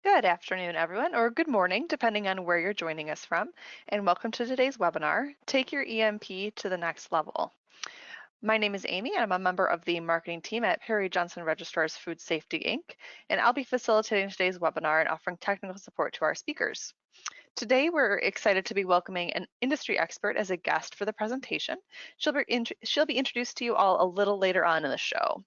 Good afternoon, everyone, or good morning, depending on where you're joining us from, and welcome to today's webinar, Take Your EMP to the Next Level. My name is Amy, and I'm a member of the marketing team at Perry Johnson Registrars Food Safety, Inc., and I'll be facilitating today's webinar and offering technical support to our speakers. Today, we're excited to be welcoming an industry expert as a guest for the presentation. She'll be introduced to you all a little later on in the show.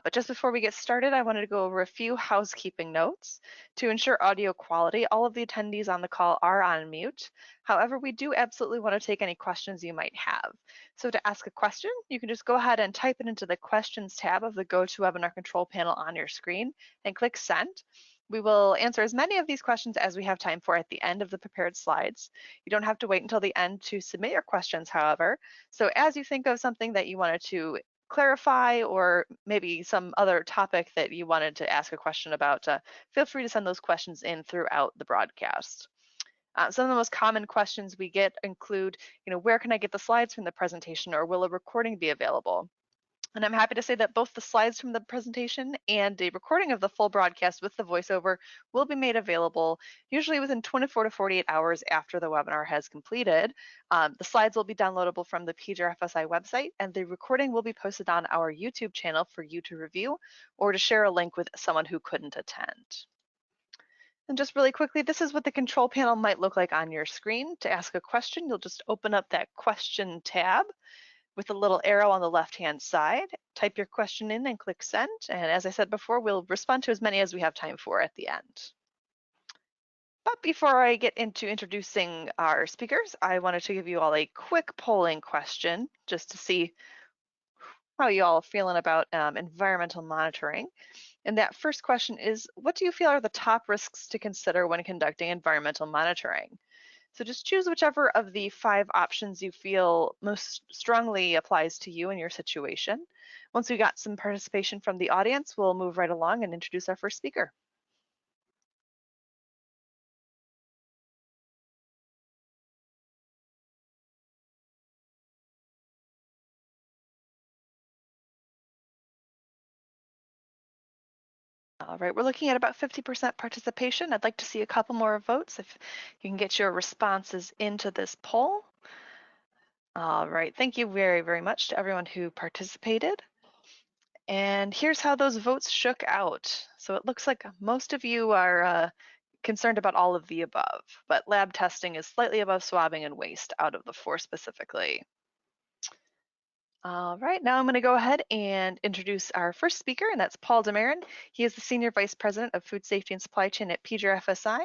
But just before we get started, I wanted to go over a few housekeeping notes. To ensure audio quality, all of the attendees on the call are on mute. However, we do absolutely want to take any questions you might have. So to ask a question, you can just go ahead and type it into the questions tab of the GoToWebinar control panel on your screen and click send. We will answer as many of these questions as we have time for at the end of the prepared slides. You don't have to wait until the end to submit your questions, however. So as you think of something that you wanted to clarify or maybe some other topic that you wanted to ask a question about, feel free to send those questions in throughout the broadcast. Some of the most common questions we get include, where can I get the slides from the presentation, or will a recording be available? And I'm happy to say that both the slides from the presentation and a recording of the full broadcast with the voiceover will be made available usually within 24 to 48 hours after the webinar has completed. The slides will be downloadable from the PGFSI website, and the recording will be posted on our YouTube channel for you to review or to share a link with someone who couldn't attend. And just really quickly, this is what the control panel might look like on your screen. To ask a question, you'll just open up that question tab with a little arrow on the left-hand side. Type your question in and click send. And as I said before, we'll respond to as many as we have time for at the end. But before I get into introducing our speakers, I wanted to give you all a quick polling question just to see how you all are feeling about environmental monitoring. And that first question is, what do you feel are the top risks to consider when conducting environmental monitoring? So just choose whichever of the 5 options you feel most strongly applies to you and your situation. Once we got some participation from the audience, we'll move right along and introduce our first speaker. All right, we're looking at about 50% participation. I'd like to see a couple more votes if you can get your responses into this poll. All right, thank you very, very much to everyone who participated. And here's how those votes shook out. So it looks like most of you are concerned about all of the above, but lab testing is slightly above swabbing and waste out of the 4 specifically. All right, now I'm going to go ahead and introduce our first speaker, and that's Paul Demarin. He is the Senior Vice President of Food Safety and Supply Chain at PGFSI.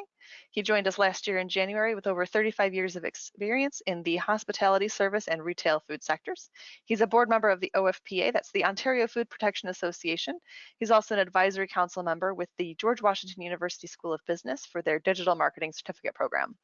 He joined us last year in January with over 35 years of experience in the hospitality, service, and retail food sectors. He's a board member of the OFPA, that's the Ontario Food Protection Association. He's also an advisory council member with the George Washington University School of Business for their digital marketing certificate program.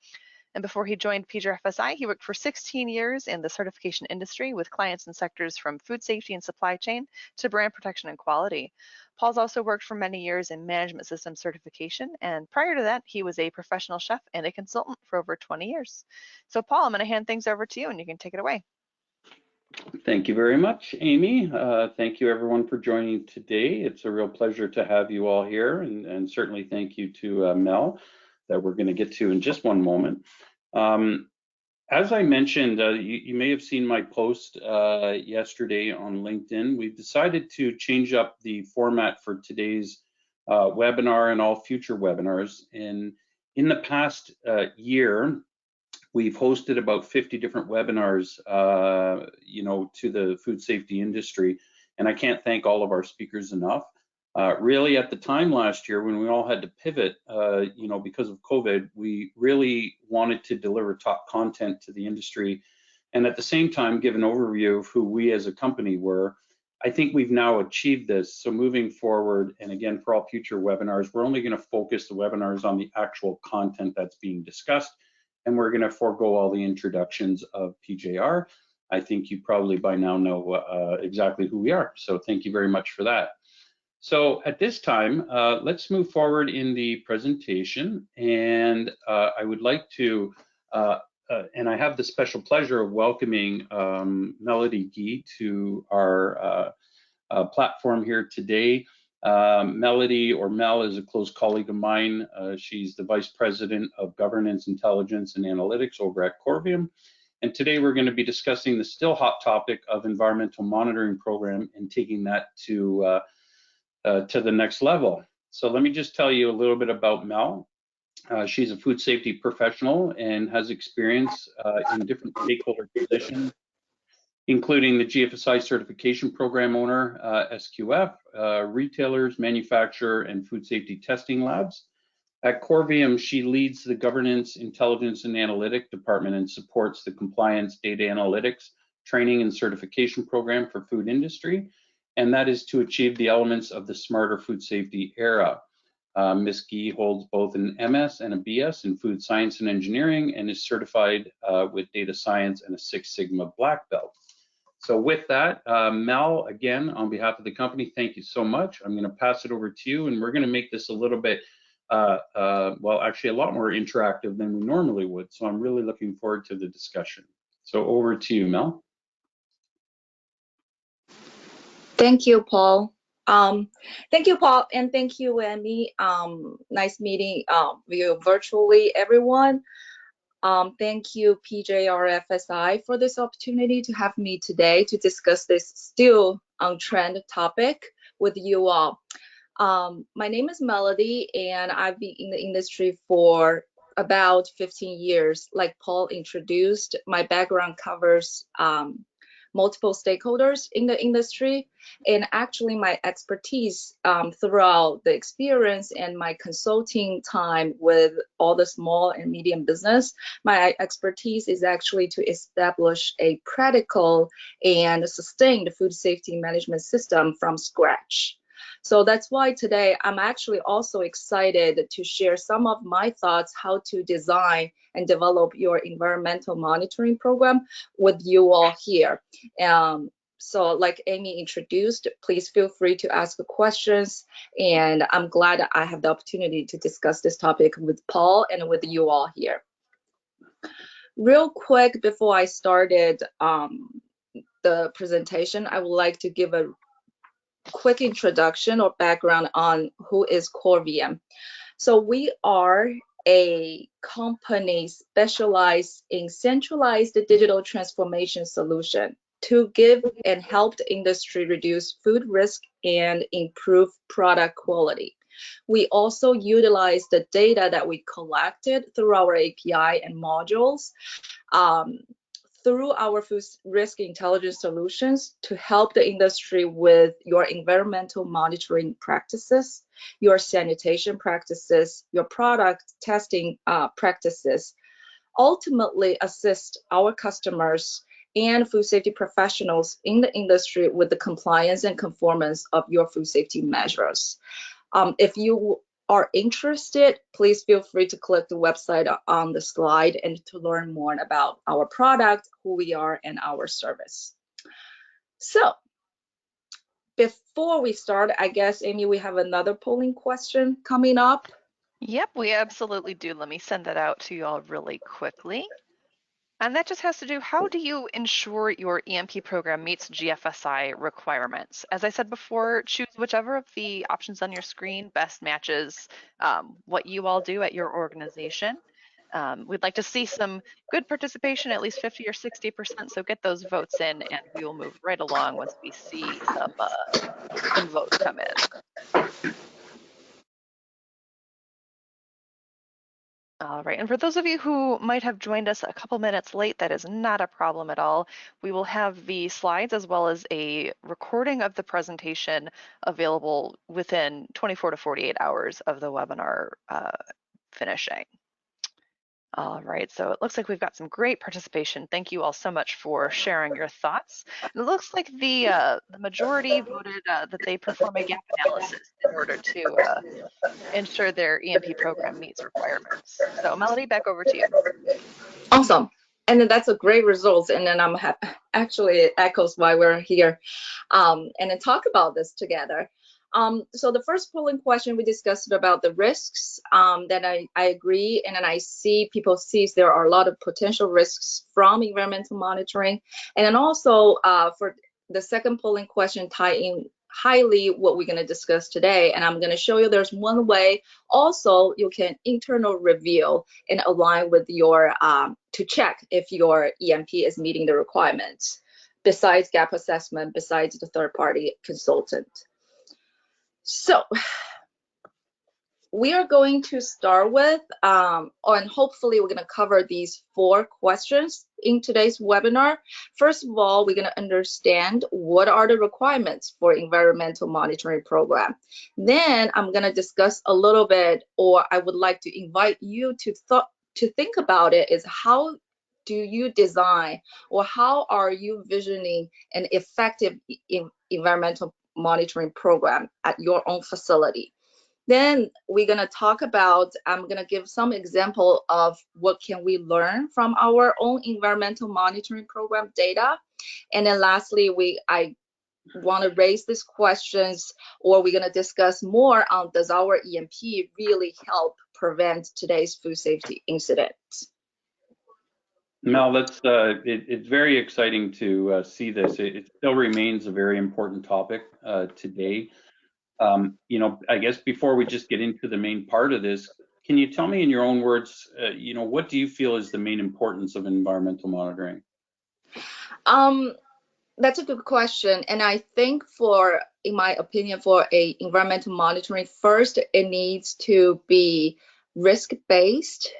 And before he joined PGFSI, he worked for 16 years in the certification industry with clients in sectors from food safety and supply chain to brand protection and quality. Paul's also worked for many years in management system certification, and prior to that, he was a professional chef and a consultant for over 20 years. So Paul, I'm going to hand things over to you and you can take it away. Thank you very much, Amy. Thank you everyone for joining today. It's a real pleasure to have you all here, and certainly thank you to Mel that we're going to get to in just one moment. As I mentioned, you may have seen my post yesterday on LinkedIn. We've decided to change up the format for today's webinar and all future webinars. And in the past year, we've hosted about 50 different webinars, to the food safety industry, and I can't thank all of our speakers enough. Really, at the time last year when we all had to pivot, because of COVID, we really wanted to deliver top content to the industry, and at the same time give an overview of who we as a company were. I think we've now achieved this. So moving forward, and again, for all future webinars, we're only going to focus the webinars on the actual content that's being discussed, and we're going to forego all the introductions of PJR. I think you probably by now know exactly who we are. So thank you very much for that. So at this time, let's move forward in the presentation, and I would like to, and I have the special pleasure of welcoming Melody Gee to our platform here today. Melody, or Mel, is a close colleague of mine. She's the Vice President of Governance, Intelligence, and Analytics over at Corvium. And today we're going to be discussing the still hot topic of environmental monitoring program and taking that to the next level. So let me just tell you a little bit about Mel. She's a food safety professional and has experience in different stakeholder positions, including the GFSI certification program owner, SQF, retailers, manufacturer, and food safety testing labs. At Corvium, she leads the Governance, Intelligence, and Analytic Department and supports the Compliance Data Analytics Training and Certification Program for food industry, and that is to achieve the elements of the Smarter Food Safety era. Ms. Gee holds both an MS and a BS in Food Science and Engineering and is certified with Data Science and a Six Sigma Black Belt. So with that, Mel, again, on behalf of the company, thank you so much. I'm going to pass it over to you, and we're going to make this a little bit, well, actually a lot more interactive than we normally would. So I'm really looking forward to the discussion. So over to you, Mel. Thank you, Paul. Thank you, Paul, and thank you, Amy. Nice meeting you virtually, everyone. Thank you, PJRFSI, for this opportunity to have me today to discuss this still on-trend topic with you all. My name is Melody, and I've been in the industry for about 15 years. Like Paul introduced, my background covers multiple stakeholders in the industry, and actually my expertise throughout the experience and my consulting time with all the small and medium business, my expertise is actually to establish a practical and sustained food safety management system from scratch. So that's why today I'm actually also excited to share some of my thoughts how to design and develop your environmental monitoring program with you all here. So like Amy introduced, please feel free to ask questions, and I'm glad I have the opportunity to discuss this topic with Paul and with you all here. Real quick, before I started the presentation, I would like to give a quick introduction or background on who is Corvium. So we are a company specialized in centralized digital transformation solution to give and help the industry reduce food risk and improve product quality. We also utilize the data that we collected through our API and modules through our food risk intelligence solutions to help the industry with your environmental monitoring practices, your sanitation practices, your product testing practices, ultimately assist our customers and food safety professionals in the industry with the compliance and conformance of your food safety measures. If you are interested, please feel free to click the website on the slide and to learn more about our product, who we are, and our service. So before we start, I guess, Amy, we have another polling question coming up. Yep, we absolutely do. Let me send that out to you all really quickly. And that just has to do, how do you ensure your EMP program meets GFSI requirements? As I said before, choose whichever of the options on your screen best matches what you all do at your organization. We'd like to see some good participation, at least 50 or 60%, so get those votes in and we will move right along once we see some votes come in. All right, and for those of you who might have joined us a couple minutes late, that is not a problem at all. We will have the slides as well as a recording of the presentation available within 24 to 48 hours of the webinar finishing. All right, so it looks like we've got some great participation. Thank you all so much for sharing your thoughts. It looks like the majority voted that they perform a gap analysis in order to ensure their EMP program meets requirements. So Melody, back over to you. Awesome. And then that's a great result. And then I'm actually, it echoes why we're here and then talk about this together. So the first polling question we discussed about the risks that I agree, and then I see people see there are a lot of potential risks from environmental monitoring. And then also for the second polling question tie in highly what we're going to discuss today. And I'm going to show you there's one way also you can internal review and align with your, to check if your EMP is meeting the requirements, besides gap assessment, besides the third-party consultant. So we are going to start with, and hopefully we're going to cover these 4 questions in today's webinar. First of all, we're going to understand what are the requirements for environmental monitoring program. Then I'm going to discuss a little bit, or I would like to invite you to think about it, is how do you design, or how are you visioning an effective environmental monitoring program at your own facility? Then we're going to talk about, I'm going to give some example of what can we learn from our own environmental monitoring program data. And then lastly, I want to raise these questions, or we're going to discuss more on, does our EMP really help prevent today's food safety incidents? Mel, it's very exciting to see this. It still remains a very important topic today. I guess before we just get into the main part of this, can you tell me in your own words, what do you feel is the main importance of environmental monitoring? That's a good question. And I think in my opinion, for a environmental monitoring, first, it needs to be risk-based.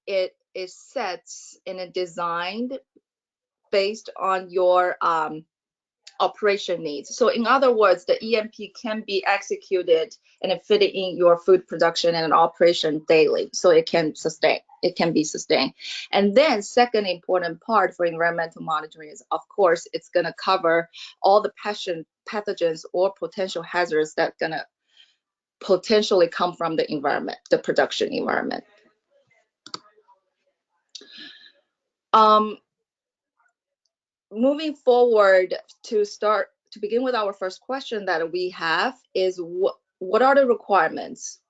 It is set and designed based on your operation needs. So in other words, the EMP can be executed and fit in your food production and operation daily, so it can be sustained. And then second important part for environmental monitoring is, of course, it's going to cover all the pathogens or potential hazards that going to potentially come from the environment, the production environment. Moving forward, to begin with, our first question that we have is, what are the requirements?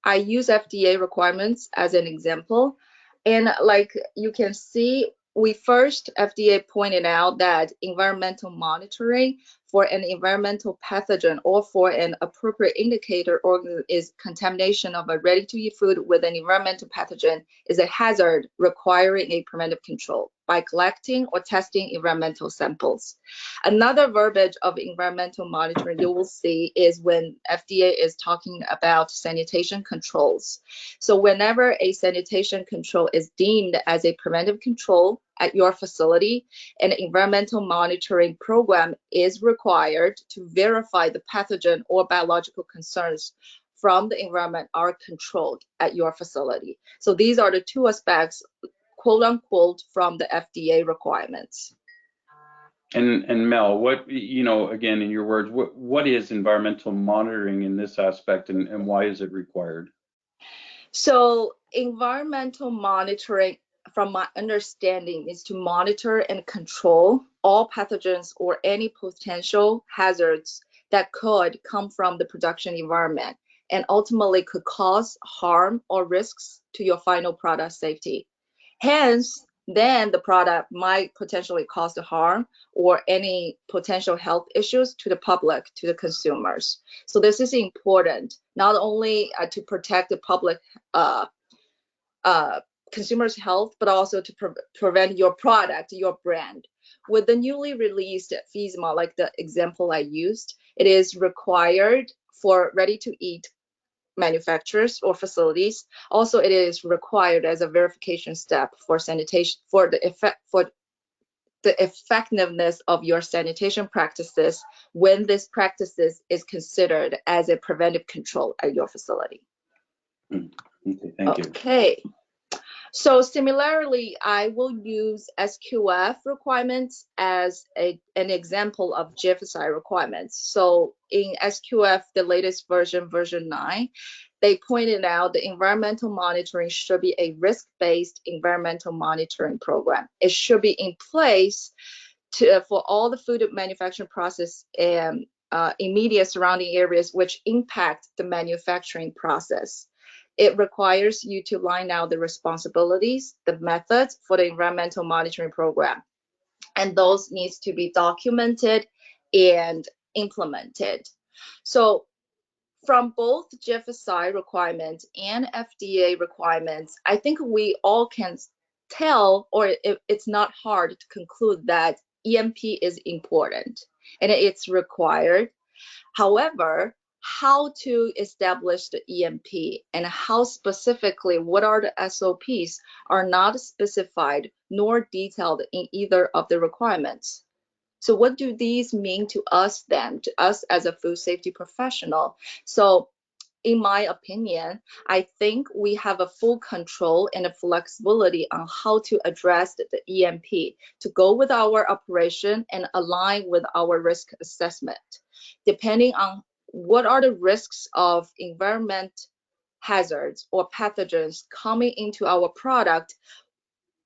I use FDA requirements as an example, and like you can see, FDA pointed out that environmental monitoring for an environmental pathogen or for an appropriate indicator organism is contamination of a ready-to-eat food with an environmental pathogen is a hazard requiring a preventive control by collecting or testing environmental samples. Another verbiage of environmental monitoring you will see is when FDA is talking about sanitation controls. So whenever a sanitation control is deemed as a preventive control at your facility, an environmental monitoring program is required to verify the pathogen or biological concerns from the environment are controlled at your facility. So these are the 2 aspects, quote unquote, from the FDA requirements. And Mel, what, again, in your words, what is environmental monitoring in this aspect, and why is it required? So environmental monitoring, from my understanding, is to monitor and control all pathogens or any potential hazards that could come from the production environment and ultimately could cause harm or risks to your final product safety. Hence, then the product might potentially cause the harm or any potential health issues to the public, to the consumers. So this is important, not only to protect the public consumers' health, but also to prevent your product, your brand. With the newly released FSMA, like the example I used, it is required for ready-to-eat manufacturers or facilities. Also, it is required as a verification step for sanitation, for the effectiveness of your sanitation practices when this practices is considered as a preventive control at your facility. Okay, thank you. Okay. So similarly, I will use SQF requirements as an example of GFSI requirements. So in SQF, the latest version, version 9, they pointed out the environmental monitoring should be a risk-based environmental monitoring program. It should be in place for all the food manufacturing process and immediate surrounding areas which impact the manufacturing process. It requires you to line out the responsibilities, the methods for the environmental monitoring program. And those needs to be documented and implemented. So from both GFSI requirements and FDA requirements, I think we all can tell, or it's not hard to conclude that EMP is important and it's required. However, how to establish the EMP and how specifically, what are the SOPs are not specified nor detailed in either of the requirements. So what do these mean to us then, to us as a food safety professional? So in my opinion, I think we have a full control and a flexibility on how to address the EMP to go with our operation and align with our risk assessment. Depending on what are the risks of environment hazards or pathogens coming into our product,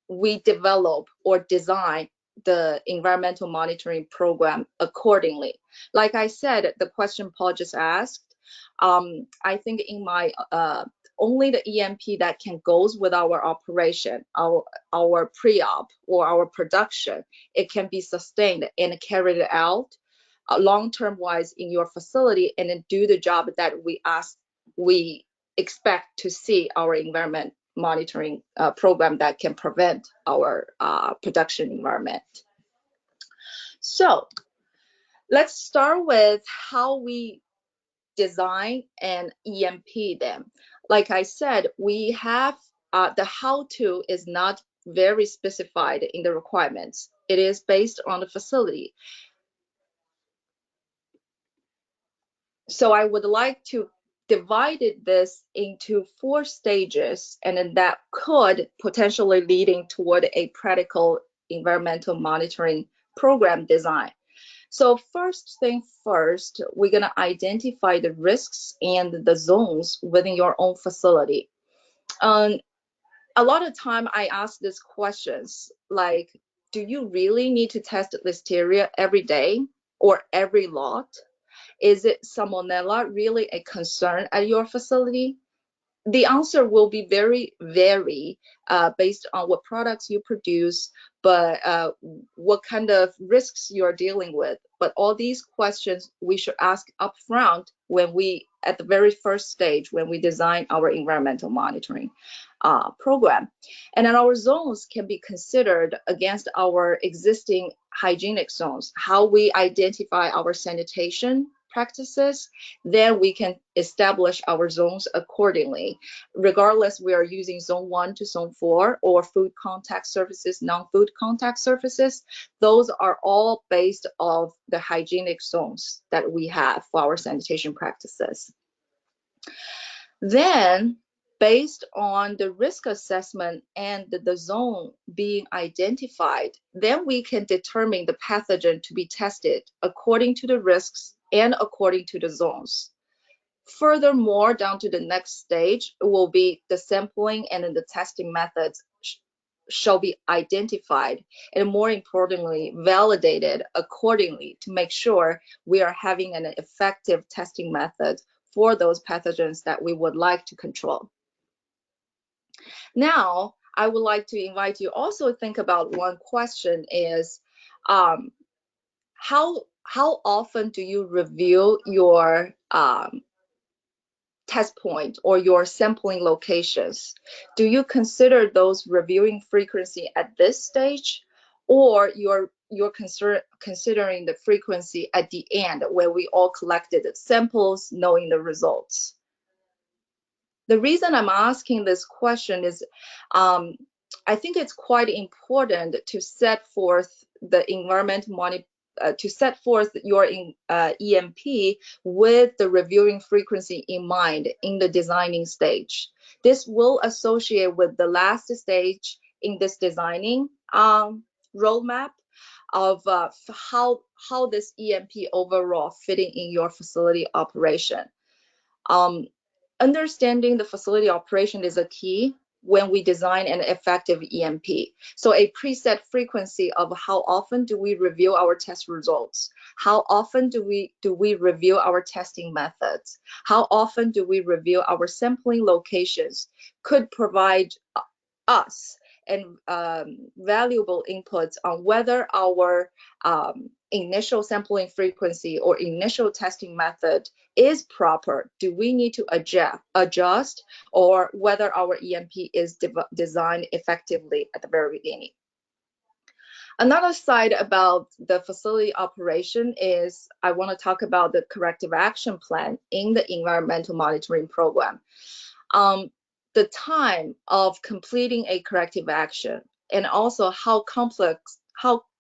we develop or design the environmental monitoring program accordingly. Like I said, the question Paul just asked, I think in my only the EMP that can goes with our operation, our pre-op or our production, it can be sustained and carried out long-term wise in your facility and then do the job that we expect to see our environment monitoring program that can prevent our production environment. So let's start with how we design and EMP them. Like I said, we have the how-to is not very specified in the requirements. It is based on the facility. So I would like to divide this into 4 stages, and then that could potentially leading toward a practical environmental monitoring program design. So first thing first, we're going to identify the risks and the zones within your own facility. A lot of time I ask these questions like, do you really need to test Listeria every day or every lot? Is it Salmonella really a concern at your facility? The answer will be very vary based on what products you produce, but what kind of risks you're dealing with. But all these questions we should ask upfront when we, at the very first stage, when we design our environmental monitoring program. And then our zones can be considered against our existing hygienic zones, how we identify our sanitation practices, then we can establish our zones accordingly. Regardless, we are using zone 1 to zone 4 or food contact surfaces, non-food contact surfaces. Those are all based off the hygienic zones that we have for our sanitation practices. Then, based on the risk assessment and the zone being identified, then we can determine the pathogen to be tested according to the risks and according to the zones. Furthermore, down to the next stage will be the sampling and then the testing methods shall be identified and more importantly validated accordingly to make sure we are having an effective testing method for those pathogens that we would like to control. Now, I would like to invite you also to think about one question is, how often do you review your test point or your sampling locations? Do you consider those reviewing frequency at this stage, or you're considering the frequency at the end where we all collected samples knowing the results? The reason I'm asking this question is I think it's quite important to set forth the environment to set forth your EMP with the reviewing frequency in mind in the designing stage. This will associate with the last stage in this designing roadmap of how this EMP overall fitting in your facility operation. Understanding the facility operation is a key when we design an effective EMP. So a preset frequency of how often do we review our test results? How often do we review our testing methods? How often do we review our sampling locations could provide us and valuable inputs on whether our initial sampling frequency or initial testing method is proper. Do we need to adjust, or whether our EMP is designed effectively at the very beginning? Another side about the facility operation is I want to talk about the corrective action plan in the environmental monitoring program. The time of completing a corrective action, and also how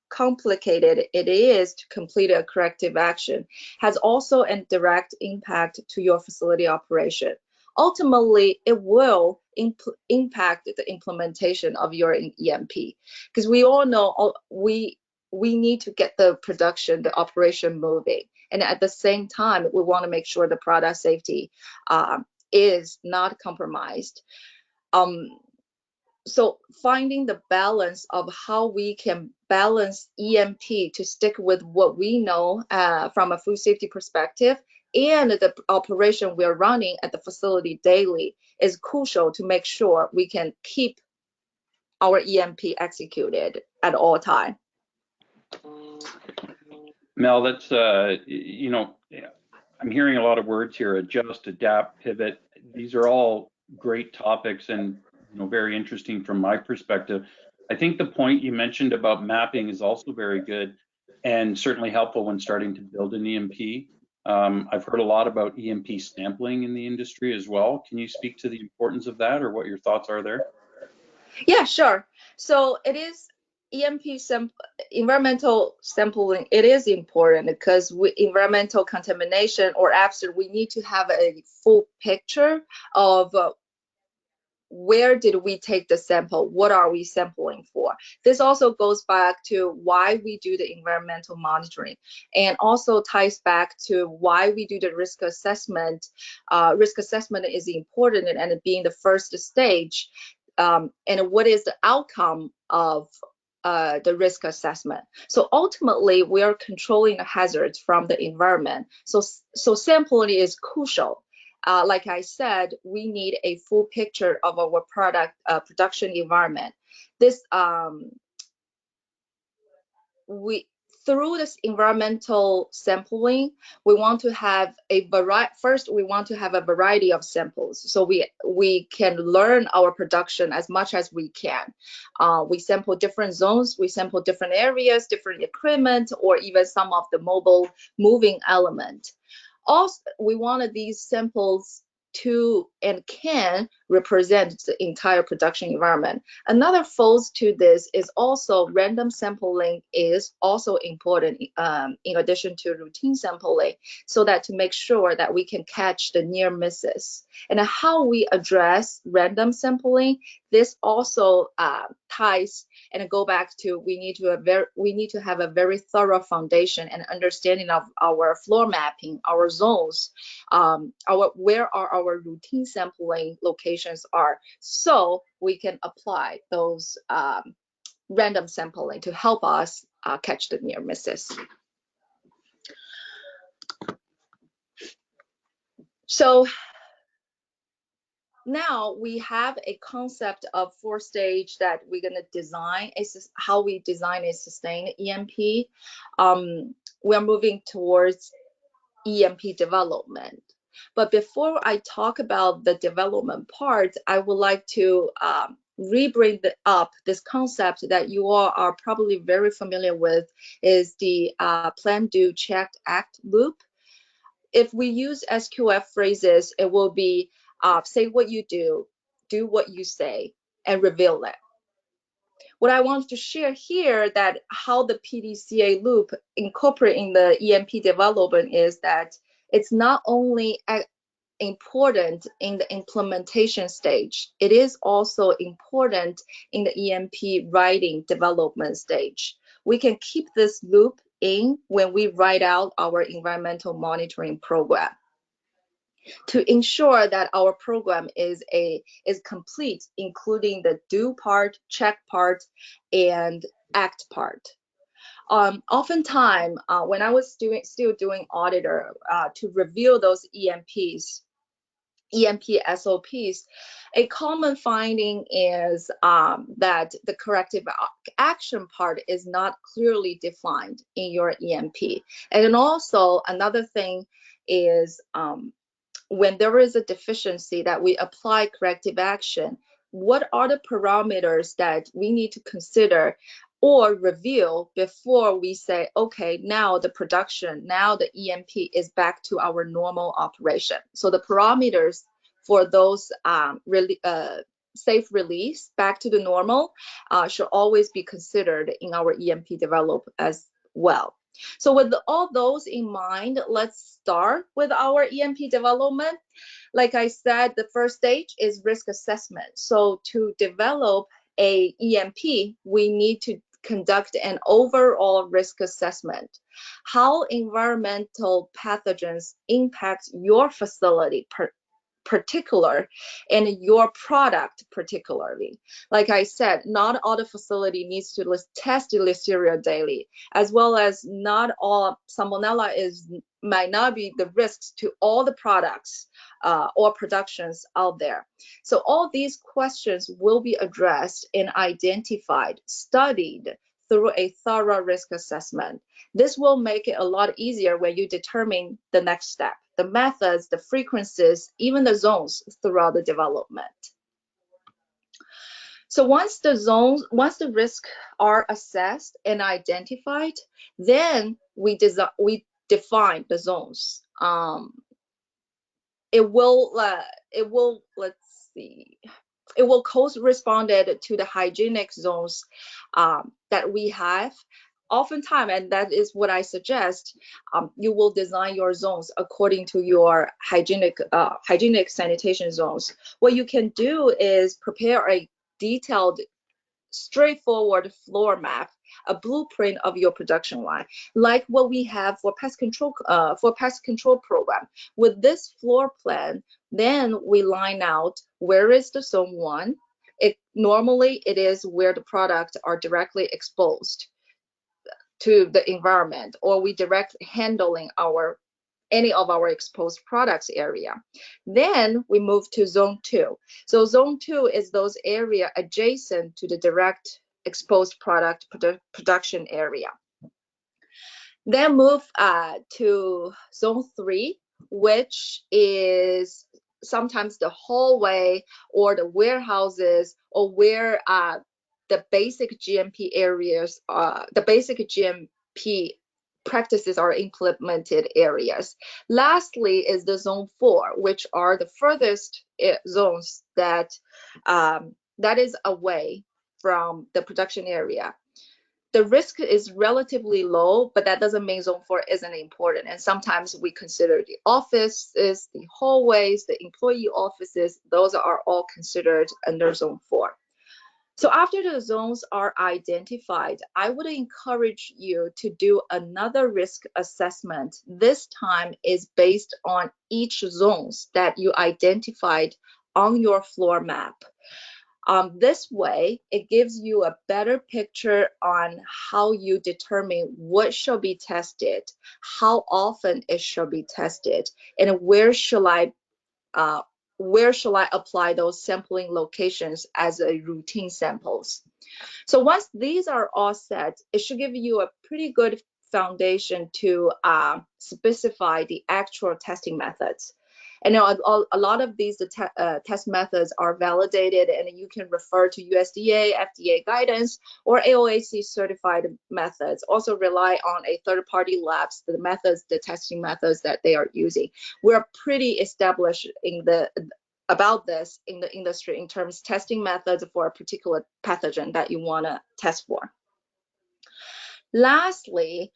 complicated it is to complete a corrective action, has also a direct impact to your facility operation. Ultimately, it will impact the implementation of your EMP, because we all know we need to get the production, the operation moving, and at the same time, we want to make sure the product safety is not compromised. So finding the balance of how we can balance EMP to stick with what we know from a food safety perspective and the operation we're running at the facility daily is crucial to make sure we can keep our EMP executed at all time. Mel, that's, you know, I'm hearing a lot of words here: adjust, adapt, pivot. These are all great topics and, you know, very interesting from my perspective. I think the point you mentioned about mapping is also very good and certainly helpful when starting to build an EMP. I've heard a lot about EMP sampling in the industry as well. Can you speak to the importance of that, or what your thoughts are there? Yeah, sure. So it is environmental sampling. It is important because environmental contamination or absence, we need to have a full picture of where did we take the sample? What are we sampling for? This also goes back to why we do the environmental monitoring, and also ties back to why we do the risk assessment. Risk assessment is important, and being the first stage, and what is the outcome of the risk assessment. So ultimately, we are controlling the hazards from the environment. So sampling is crucial. Like I said, we need a full picture of our product production environment. This through this environmental sampling, we want to have a variety. First, we want to have a variety of samples, so we can learn our production as much as we can. We sample different zones, we sample different areas, different equipment, or even some of the mobile moving element. Also, we wanted these samples to and can represent the entire production environment. Another fold to this is also random sampling is also important in addition to routine sampling, so that to make sure that we can catch the near misses. And how we address random sampling, this also ties and go back to we need to have a very thorough foundation and understanding of our floor mapping, our zones, where are our routine sampling locations are, so we can apply those random sampling to help us catch the near misses. So now we have a concept of 4-stage that we're going to design, how we design a sustained EMP. We're moving towards EMP development. But before I talk about the development part, I would like to re-bring up this concept that you all are probably very familiar with, is the plan, do, check, act loop. If we use SQF phrases, it will be say what you do what you say, and reveal it. What I want to share here, that how the PDCA loop incorporate in the EMP development, is that it's not only important in the implementation stage, it is also important in the EMP writing development stage. We can keep this loop in when we write out our environmental monitoring program, to ensure that our program is complete, including the do part, check part, and act part. Oftentimes, when I was still doing auditor, to review those EMPs, EMP SOPs, a common finding is that the corrective action part is not clearly defined in your EMP. And then also another thing is when there is a deficiency that we apply corrective action, what are the parameters that we need to consider or review before we say, okay, now the production, now the EMP is back to our normal operation. So the parameters for those safe release back to the normal should always be considered in our EMP develop as well. So with all those in mind, let's start with our EMP development. Like I said, the first stage is risk assessment. So to develop a EMP, we need to conduct an overall risk assessment. How environmental pathogens impact your facility particular and your product particularly. Like I said, not all the facility needs to test the Listeria daily, as well as not all Salmonella might not be the risks to all the products or productions out there. So all these questions will be addressed and identified, studied through a thorough risk assessment. This will make it a lot easier when you determine the next step, the methods, the frequencies, even the zones throughout the development. So once the risks are assessed and identified, then we define the zones. It will correspond to the hygienic zones that we have. Oftentimes, and that is what I suggest, you will design your zones according to your hygienic sanitation zones. What you can do is prepare a detailed, straightforward floor map, a blueprint of your production line, like what we have for pest control program. With this floor plan, then we line out where is the zone 1. Normally it is where the products are directly exposed to the environment, or we direct handling any of our exposed products area. Then we move to zone 2. So zone 2 is those area adjacent to the direct exposed product production area. Then move to zone 3, which is sometimes the hallway or the warehouses, or where the basic GMP areas, the basic GMP practices are implemented areas. Lastly is the zone 4, which are the furthest zones that is away from the production area. The risk is relatively low, but that doesn't mean zone 4 isn't important. And sometimes we consider the offices, the hallways, the employee offices, those are all considered under zone 4. So after the zones are identified, I would encourage you to do another risk assessment. This time is based on each zones that you identified on your floor map. This way, it gives you a better picture on how you determine what shall be tested, how often it shall be tested, and where shall I apply those sampling locations as a routine samples. So once these are all set, it should give you a pretty good foundation to specify the actual testing methods. And a lot of these test methods are validated, and you can refer to USDA, FDA guidance, or AOAC certified methods. Also rely on a third-party labs, the testing methods that they are using. We're pretty established about this in the industry in terms of testing methods for a particular pathogen that you want to test for. Lastly,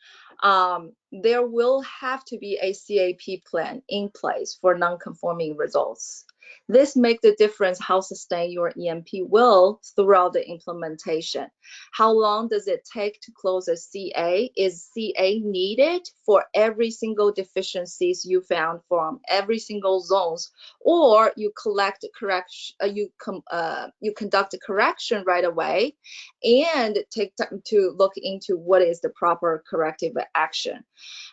there will have to be a CAP plan in place for non-conforming results. This makes the difference how sustained your EMP will throughout the implementation. How long does it take to close a CA? Is CA needed for every single deficiencies you found from every single zones, or you conduct a correction right away and take time to look into what is the proper corrective action?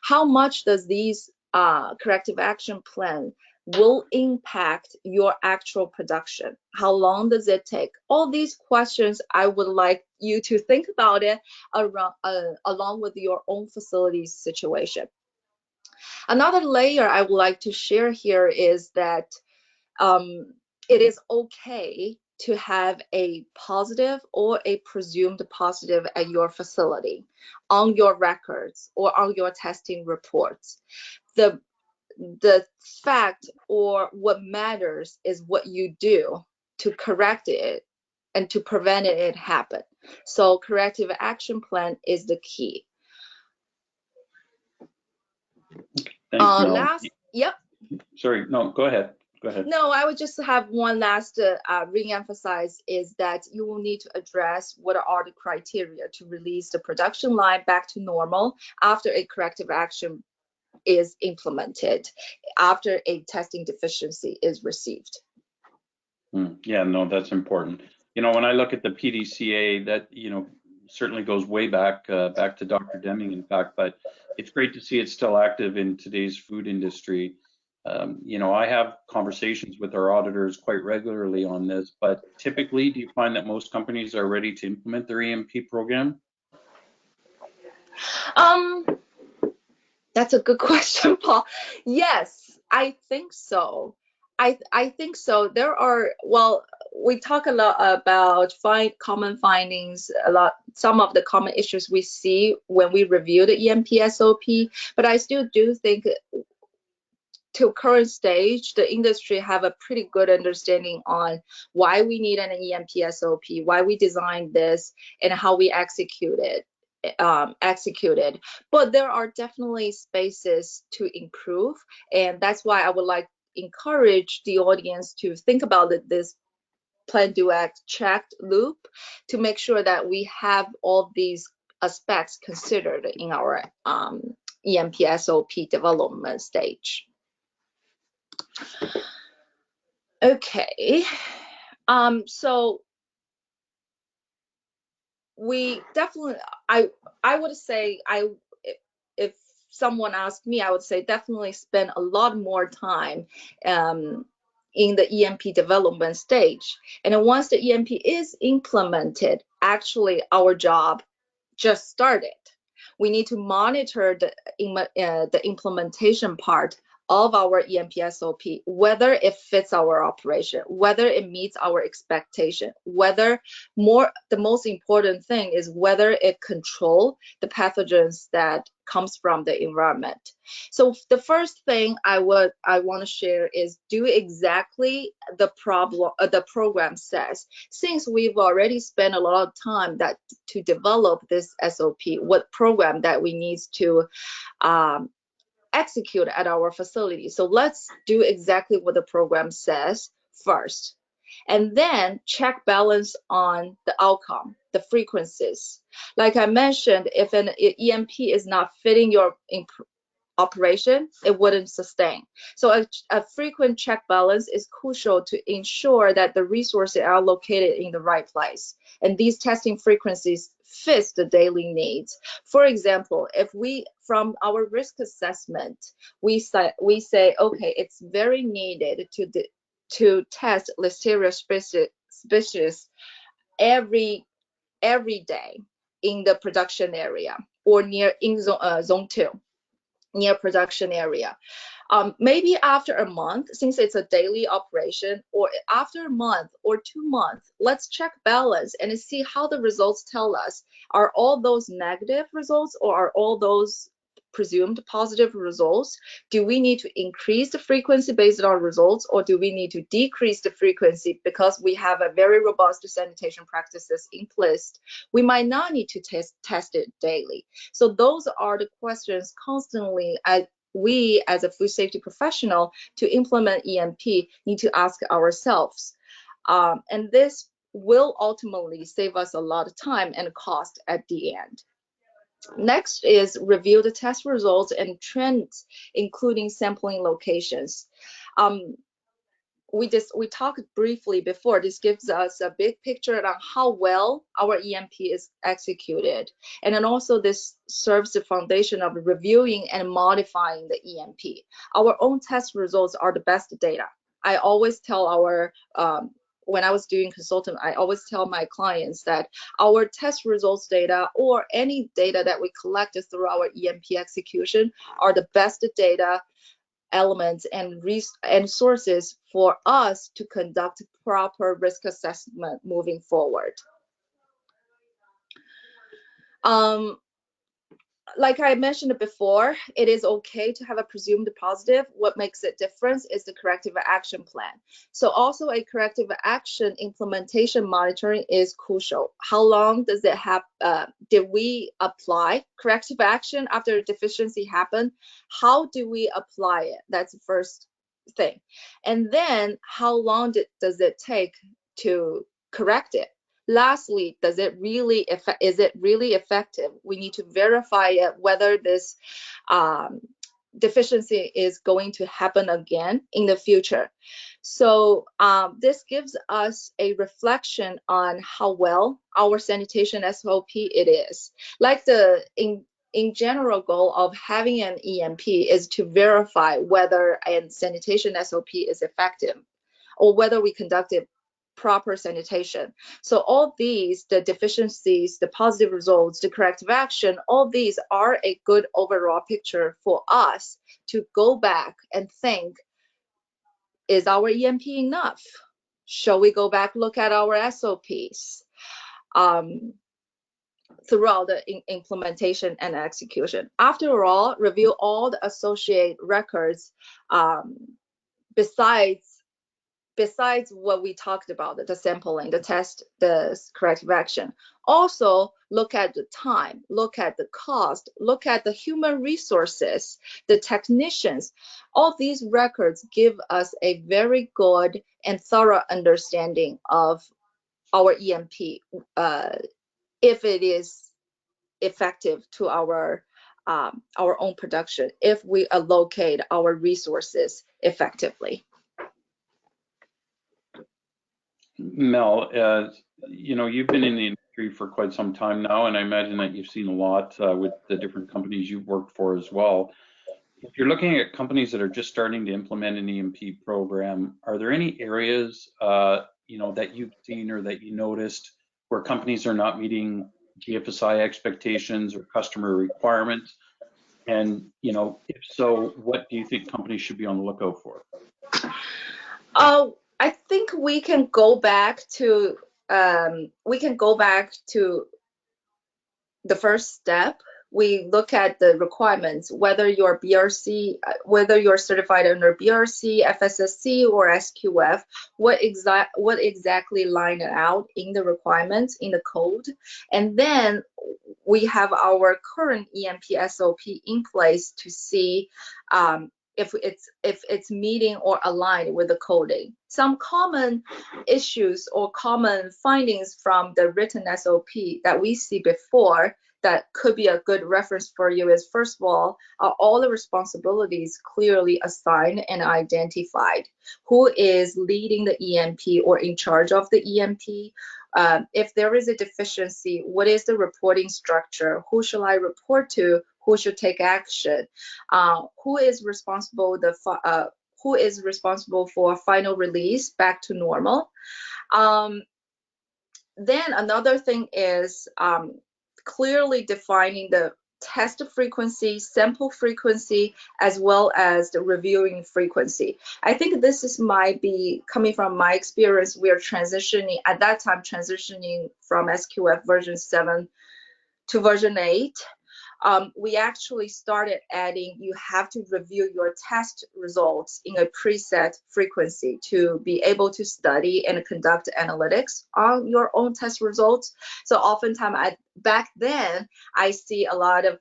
How much does these corrective action plan will impact your actual production? How long does it take? All these questions, I would like you to think about it around, along with your own facilities situation. Another layer I would like to share here is that it is okay to have a positive or a presumed positive at your facility on your records or on your testing reports. The fact or what matters is what you do to correct it and to prevent it happen. So corrective action plan is the key. Thanks, Mel. Yep. Sorry, no, go ahead. Go ahead. No, I would just have one last re-emphasize is that you will need to address what are the criteria to release the production line back to normal after a corrective action is implemented, after a testing deficiency is received. Yeah, no, that's important. You know, when I look at the PDCA, that, you know, certainly goes way back back to Dr. Deming, in fact, but it's great to see it's still active in today's food industry. You know, I have conversations with our auditors quite regularly on this, but typically, do you find that most companies are ready to implement their EMP program? That's a good question, Paul. Yes, I think so. I think so. There are, well, we talk a lot about common findings, some of the common issues we see when we review the EMP SOP, but I still do think to current stage, the industry have a pretty good understanding on why we need an EMP SOP, why we designed this, and how we execute it. But there are definitely spaces to improve, and that's why I would like to encourage the audience to think about this plan, do, act, checked loop to make sure that we have all these aspects considered in our EMP SOP development stage. Okay, so we definitely, I would say, if someone asked me, I would say definitely spend a lot more time in the EMP development stage. And then once the EMP is implemented, actually our job just started. We need to monitor the implementation part of our EMP SOP, whether it fits our operation, whether it meets our expectation, whether the most important thing is whether it controls the pathogens that comes from the environment. So the first thing I want to share is do exactly the program says. Since we've already spent a lot of time to develop this SOP, what program that we need to execute at our facility. So let's do exactly what the program says first, and then check balance on the outcome, the frequencies. Like I mentioned, if an EMP is not fitting your operation, it wouldn't sustain. So a frequent check balance is crucial to ensure that the resources are located in the right place, and these testing frequencies fits the daily needs. For example, if we, from our risk assessment, we say, okay, it's very needed to test Listeria species every day in the production area or near in zone 2, near production area. Maybe after a month, since it's a daily operation, or after a month or 2 months, let's check balance and see how the results tell us. Are all those negative results or are all those presumed positive results? Do we need to increase the frequency based on results, or do we need to decrease the frequency because we have a very robust sanitation practices in place? We might not need to test it daily. So those are the questions constantly we as a food safety professional to implement EMP need to ask ourselves. And this will ultimately save us a lot of time and cost at the end. Next is review the test results and trends, including sampling locations. we talked briefly before. This gives us a big picture on how well our EMP is executed. And then also this serves the foundation of reviewing and modifying the EMP. Our own test results are the best data. I always tell our, when I was doing consulting, I always tell my clients that our test results data or any data that we collected through our EMP execution are the best data elements and sources for us to conduct proper risk assessment moving forward. Like I mentioned before, it is okay to have a presumed positive. What makes it different is the corrective action plan. So also a corrective action implementation monitoring is crucial. How long does it have, did we apply corrective action after a deficiency happened? How do we apply it? That's the first thing. And then how long does it take to correct it? Lastly, is it really effective? We need to verify whether this deficiency is going to happen again in the future. So this gives us a reflection on how well our sanitation SOP it is. Like the in general goal of having an EMP is to verify whether a sanitation SOP is effective or whether we conducted proper sanitation. So all these, the deficiencies, the positive results, the corrective action, all these are a good overall picture for us to go back and think, is our EMP enough? Shall we go back, look at our SOPs throughout the implementation and execution? After all, review all the associated records besides what we talked about, the sampling, the test, the corrective action. Also look at the time, look at the cost, look at the human resources, the technicians. All these records give us a very good and thorough understanding of our EMP, if it is effective to our own production, if we allocate our resources effectively. Mel, you know, you've been in the industry for quite some time now, and I imagine that you've seen a lot with the different companies you've worked for as well. If you're looking at companies that are just starting to implement an EMP program, are there any areas, you know, that you've seen or that you noticed where companies are not meeting GFSI expectations or customer requirements? And, you know, if so, what do you think companies should be on the lookout for? I think we can go back to the first step. We look at the requirements, whether you're BRC, whether you're certified under BRC, FSSC, or SQF, what exactly line out in the requirements in the code, and then we have our current EMP SOP in place to see if it's meeting or aligned with the coding. Some common issues or common findings from the written SOP that we see before that could be a good reference for you is, first of all, all the responsibilities clearly assigned and identified. Who is leading the EMP or in charge of the EMP? If there is a deficiency, what is the reporting structure? Who shall I report to? Who should take action? Who is responsible for final release back to normal? Then another thing is clearly defining the test frequency, sample frequency, as well as the reviewing frequency. I think this might be coming from my experience. We are transitioning at that time, from SQF version 7 to version 8. We actually started adding, you have to review your test results in a preset frequency to be able to study and conduct analytics on your own test results. So oftentimes, back then, I see a lot of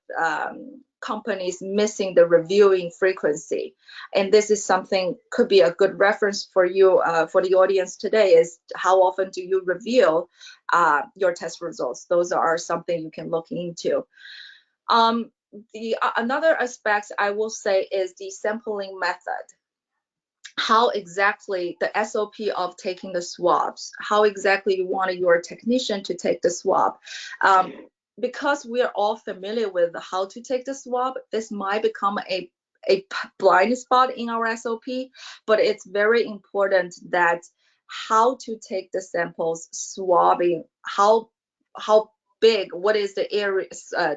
companies missing the reviewing frequency. And this is something could be a good reference for you, for the audience today, is how often do you review your test results? Those are something you can look into. Another aspect I will say is the sampling method. how exactly the SOP of taking the swabs, how exactly you want your technician to take the swab. Because we are all familiar with how to take the swab, this might become a blind spot in our SOP, but it's very important that how to take the samples, swabbing, how big, what is the area,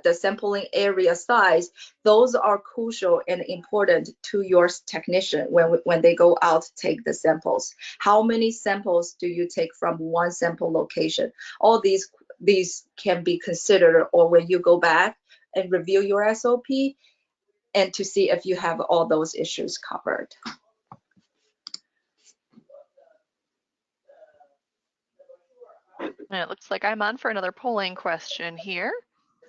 the sampling area size, those are crucial and important to your technician when they go out to take the samples. How many samples do you take from one sample location? All these can be considered, or when you go back and review your SOP, and to see if you have all those issues covered. And it looks like I'm on for another polling question here.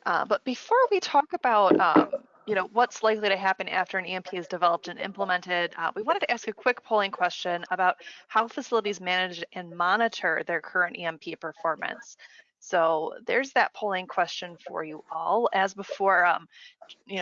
But before we talk about what's likely to happen after an EMP is developed and implemented, we wanted to ask a quick polling question about how facilities manage and monitor their current EMP performance. So there's that polling question for you all. As before,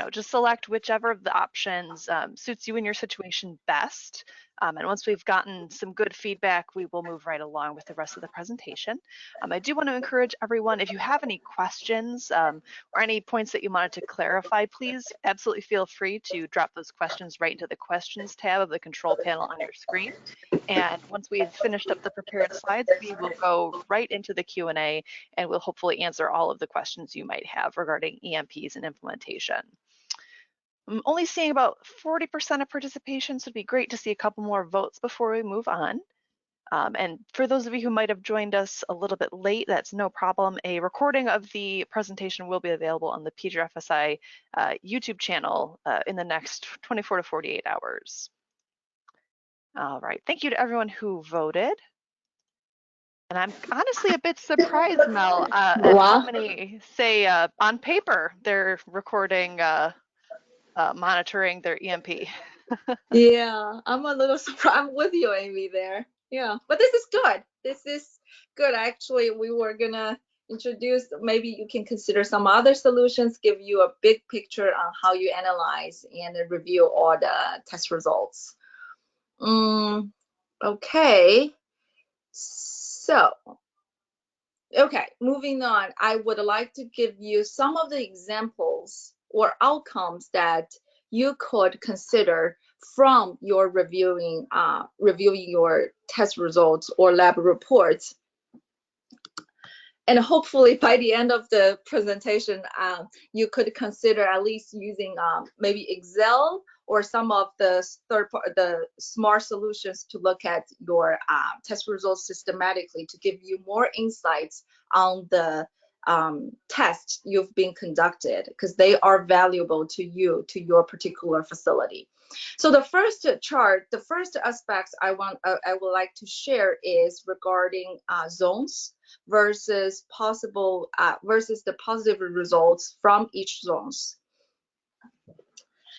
just select whichever of the options suits you in your situation best. And once we've gotten some good feedback, we will move right along with the rest of the presentation. I do want to encourage everyone, if you have any questions or any points that you wanted to clarify, please absolutely feel free to drop those questions right into the questions tab of the control panel on your screen. And once we've finished up the prepared slides, we will go right into the Q&A and we'll hopefully answer all of the questions you might have regarding EMPs and implementation. I'm only seeing about 40% of participation, so it'd be great to see a couple more votes before we move on. And for those of you who might have joined us a little bit late, that's no problem. A recording of the presentation will be available on the GFSI YouTube channel in the next 24 to 48 hours. All right, thank you to everyone who voted. And I'm honestly a bit surprised, Mel, at how many say on paper they're recording, monitoring their EMP. Yeah, I'm a little surprised. I'm with you, Amy, there. Yeah, but this is good. This is good. Actually, we were gonna introduce, maybe you can consider some other solutions, give you a big picture on how you analyze and review all the test results. Okay, so, okay, moving on. I would like to give you some of the examples or outcomes that you could consider from your reviewing your test results or lab reports. And hopefully by the end of the presentation, you could consider at least using maybe Excel or some of the smart solutions to look at your test results systematically to give you more insights on the tests you've been conducted, because they are valuable to you, to your particular facility. So the first chart, the first aspects I would like to share is regarding zones versus versus the positive results from each zones.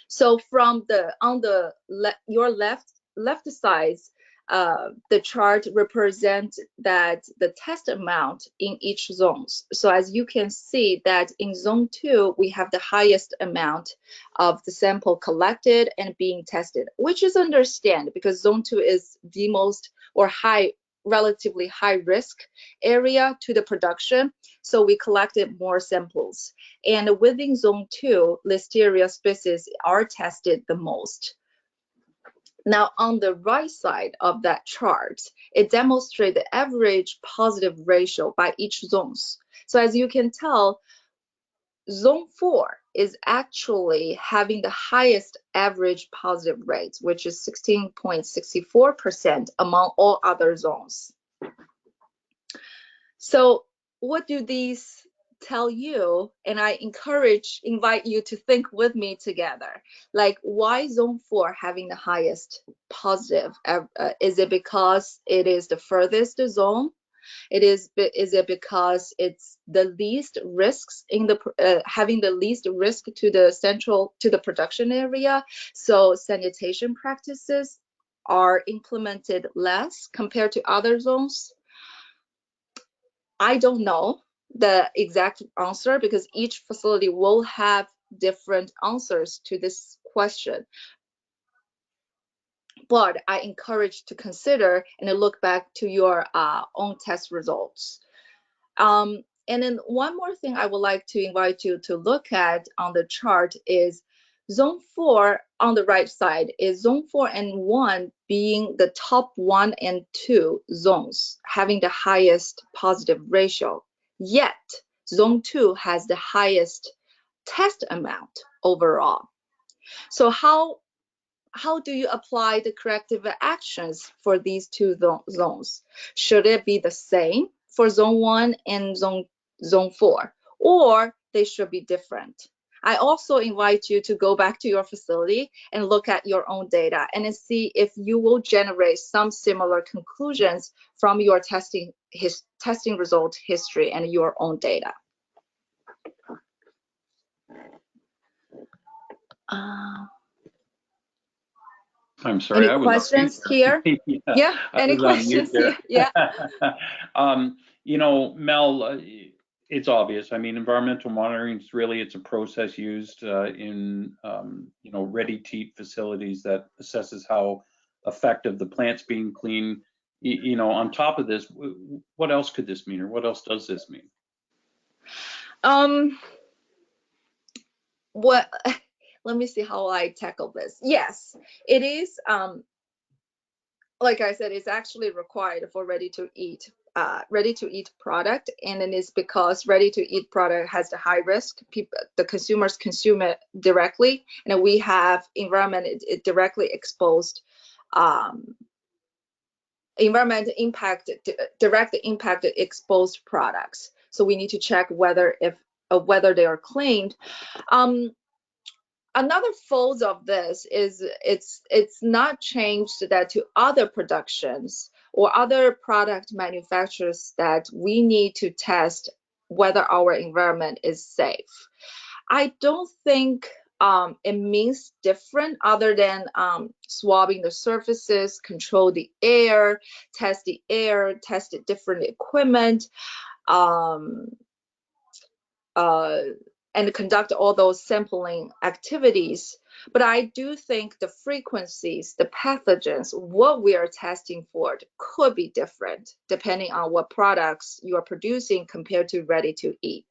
So from your left side, the chart represents that the test amount in each zones. So as you can see that in zone 2, we have the highest amount of the sample collected and being tested, which is understandable because zone 2 is the most or relatively high risk area to the production. So we collected more samples. And within zone 2, Listeria species are tested the most. Now, on the right side of that chart, it demonstrates the average positive ratio by each zones. So as you can tell, zone 4 is actually having the highest average positive rate, which is 16.64% among all other zones. So what do these tell you? And I invite you to think with me together. Like, why zone 4 having the highest positive? Is it because it is the furthest zone? Is it because it's the least risks in the having the least risk to the production area? So sanitation practices are implemented less compared to other zones. I don't know the exact answer because each facility will have different answers to this question. but I encourage to consider and look back to your own test results. And then one more thing I would like to invite you to look at on the chart is zone 4 on the right side is zone 4 and 1 being the top 1 and 2 zones having the highest positive ratio. Yet zone 2 has the highest test amount overall. So how do you apply the corrective actions for these two zones? Should it be the same for zone 1 and zone 4, or they should be different? I also invite you to go back to your facility and look at your own data and then see if you will generate some similar conclusions from your testing result history and your own data. I'm sorry. Any questions here? Yeah. Any questions here? Yeah. You know, Mel, it's obvious. I mean, environmental monitoring is really, it's a process used in, you know, ready-to-eat facilities that assesses how effective the plant's being cleaned. You know, on top of this, what else could this mean, or what else does this mean? What? Let me see how I tackle this. Yes, it is. Like I said, it's actually required for ready-to-eat product, and it is because ready-to-eat product has the high risk. The consumers consume it directly, and we have it directly exposed. Environment impact directly impacted exposed products. So we need to check whether they are cleaned. Another fault of this is it's not changed that to other productions or other product manufacturers that we need to test whether our environment is safe. I don't think it means different other than swabbing the surfaces, control the air, test the different equipment, and conduct all those sampling activities. But I do think the frequencies, the pathogens, what we are testing for could be different depending on what products you are producing compared to ready to eat.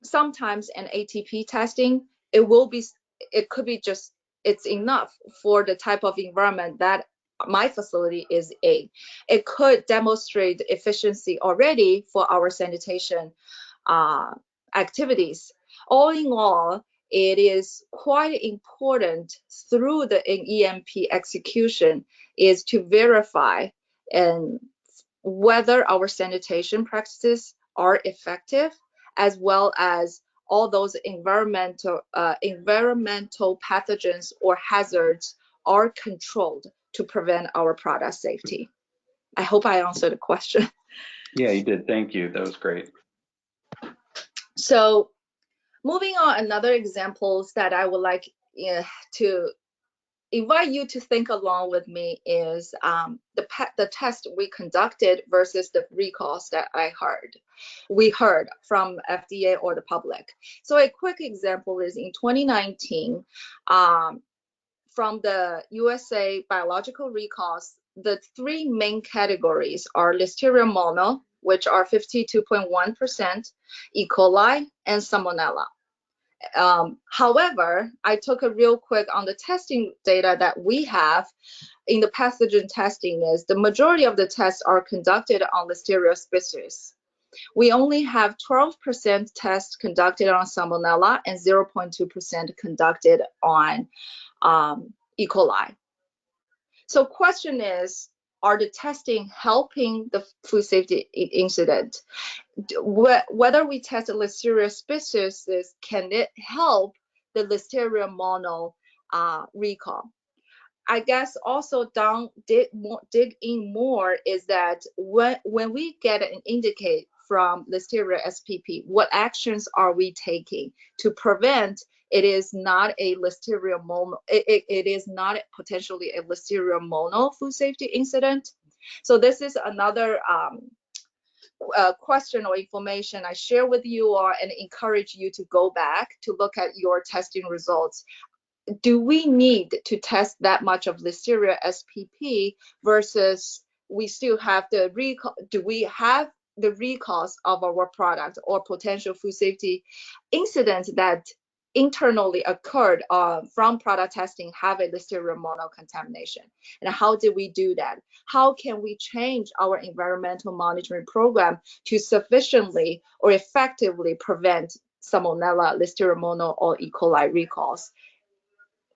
Sometimes in ATP testing, it could be just, it's enough for the type of environment that my facility is in. It could demonstrate efficiency already for our sanitation activities. All in all, it is quite important through the EMP execution is to verify and whether our sanitation practices are effective, as well as all those environmental pathogens or hazards are controlled to prevent our product safety. I hope I answered the question. Yeah, you did. Thank you. That was great. So moving on, another examples that I would like to invite you to think along with me is the test we conducted versus the recalls that we heard from FDA or the public. So a quick example is in 2019, from the USA biological recalls, the three main categories are Listeria mono, which are 52.1%, E. coli, and Salmonella. However, I took a real quick on the testing data that we have in the pathogen testing is the majority of the tests are conducted on Listeria species. We only have 12% tests conducted on Salmonella and 0.2% conducted on E. coli. So question is, are the testing helping the food safety incident? Whether we test the Listeria species, can it help the Listeria mono recall? I guess also dig in more is that when we get an indicate from Listeria SPP, what actions are we taking to prevent it is not a Listeria mono, it is not potentially a Listeria mono food safety incident? So this is another question or information I share with you all and encourage you to go back to look at your testing results. do we need to test that much of Listeria SPP versus we still have the recall? Do we have the recalls of our product or potential food safety incidents that internally occurred from product testing have a Listeria mono contamination? And how did we do that? How can we change our environmental monitoring program to sufficiently or effectively prevent Salmonella, Listeria mono, or E. coli recalls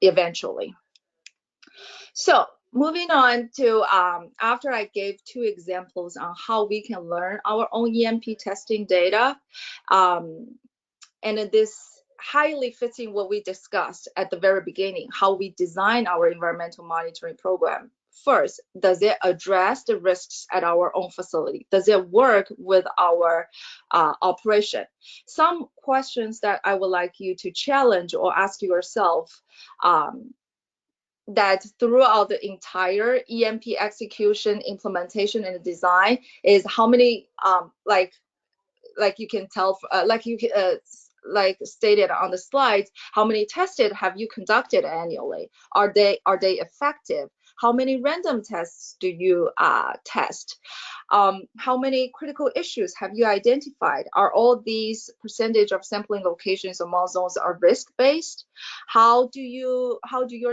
eventually? So moving on to after I gave 2 examples on how we can learn our own EMP testing data, and this highly fits in what we discussed at the very beginning, how we design our environmental monitoring program. First, does it address the risks at our own facility? Does it work with our operation? Some questions that I would like you to challenge or ask yourself that throughout the entire EMP execution, implementation, and design is how many, like you can tell, like stated on the slides, how many tested have you conducted annually? Are they effective? How many random tests do you test? How many critical issues have you identified? Are all these percentage of sampling locations among zones are risk-based? How do your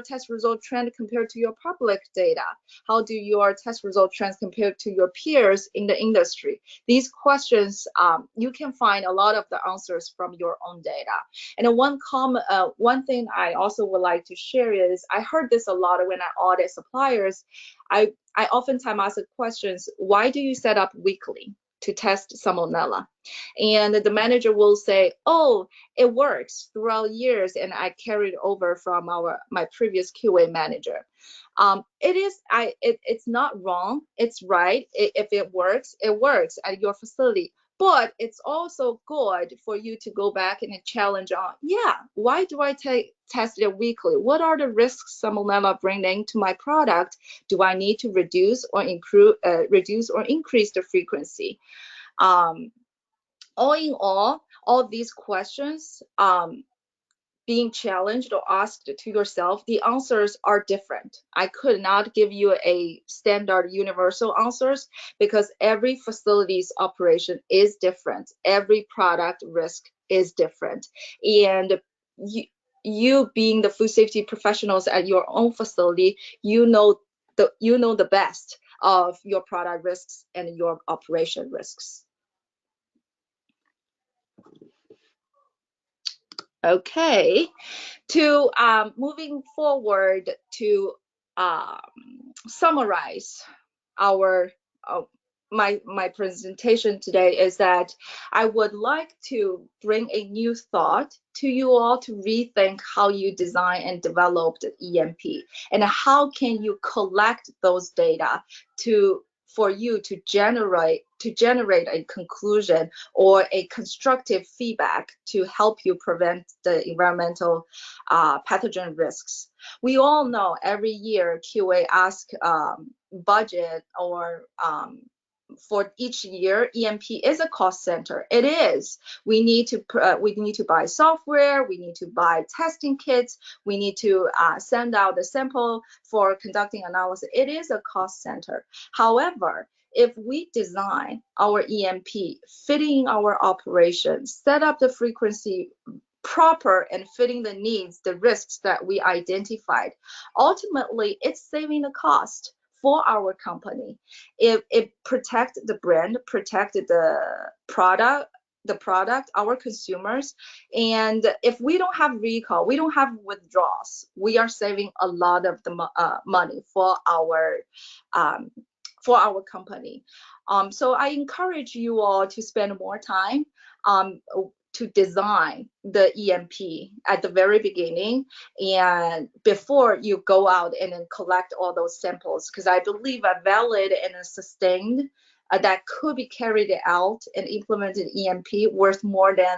test result trend compared to your public data? How do your test result trends compared to your peers in the industry? These questions, you can find a lot of the answers from your own data. And one thing I also would like to share is, I heard this a lot when I audit suppliers. I oftentimes ask the questions, why do you set up weekly to test Salmonella? And the manager will say, oh, it works throughout years, and I carried over from my previous QA manager. It's not wrong, it's right. If it works at your facility. But it's also good for you to go back and challenge on, yeah, why do I test it weekly? What are the risks Salmonella bringing to my product? Do I need to reduce or increase the frequency? All in all these questions, being challenged or asked to yourself, the answers are different. I could not give you a standard universal answers because every facility's operation is different. Every product risk is different. And you being the food safety professionals at your own facility, you know the best of your product risks and your operation risks. Okay, to moving forward to summarize our my presentation today is that I would like to bring a new thought to you all to rethink how you design and develop the EMP, and how can you collect those data for you to generate a conclusion or a constructive feedback to help you prevent the environmental pathogen risks. We all know every year QA asks budget or for each year, EMP is a cost center. It is. We need to buy software. We need to buy testing kits. We need to send out the sample for conducting analysis. It is a cost center. However, if we design our EMP fitting our operations, set up the frequency proper and fitting the needs, the risks that we identified, ultimately it's saving the cost for our company. It protect the brand, protect the product, our consumers. And if we don't have recall, we don't have withdrawals, we are saving a lot of the money for our company. So I encourage you all to spend more time to design the EMP at the very beginning and before you go out and then collect all those samples, because I believe a valid and a sustained that could be carried out and implemented EMP worth more than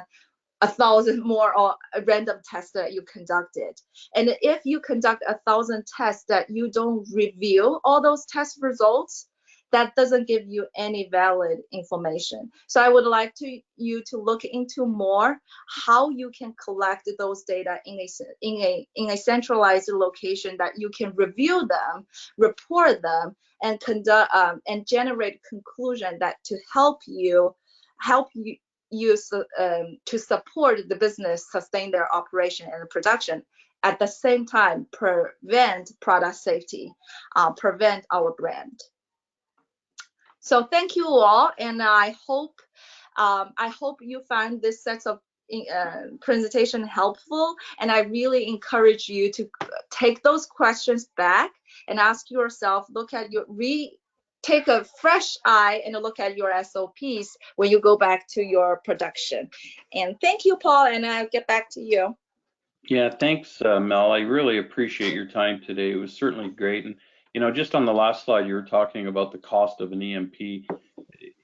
1,000 more or random tests that you conducted. And if you conduct 1,000 tests that you don't review all those test results, that doesn't give you any valid information. So I would like you to look into more how you can collect those data in a centralized location that you can review them, report them, and conduct and generate conclusion that to help you to support the business sustain their operation and production, at the same time prevent product safety, prevent our brand. So thank you all, and I hope you find this set of presentation helpful, and I really encourage you to take those questions back and ask yourself, take a fresh eye and look at your SOPs when you go back to your production. And thank you, Paul, and I'll get back to you. Yeah, thanks, Mel. I really appreciate your time today. It was certainly great. And, just on the last slide, you were talking about the cost of an EMP.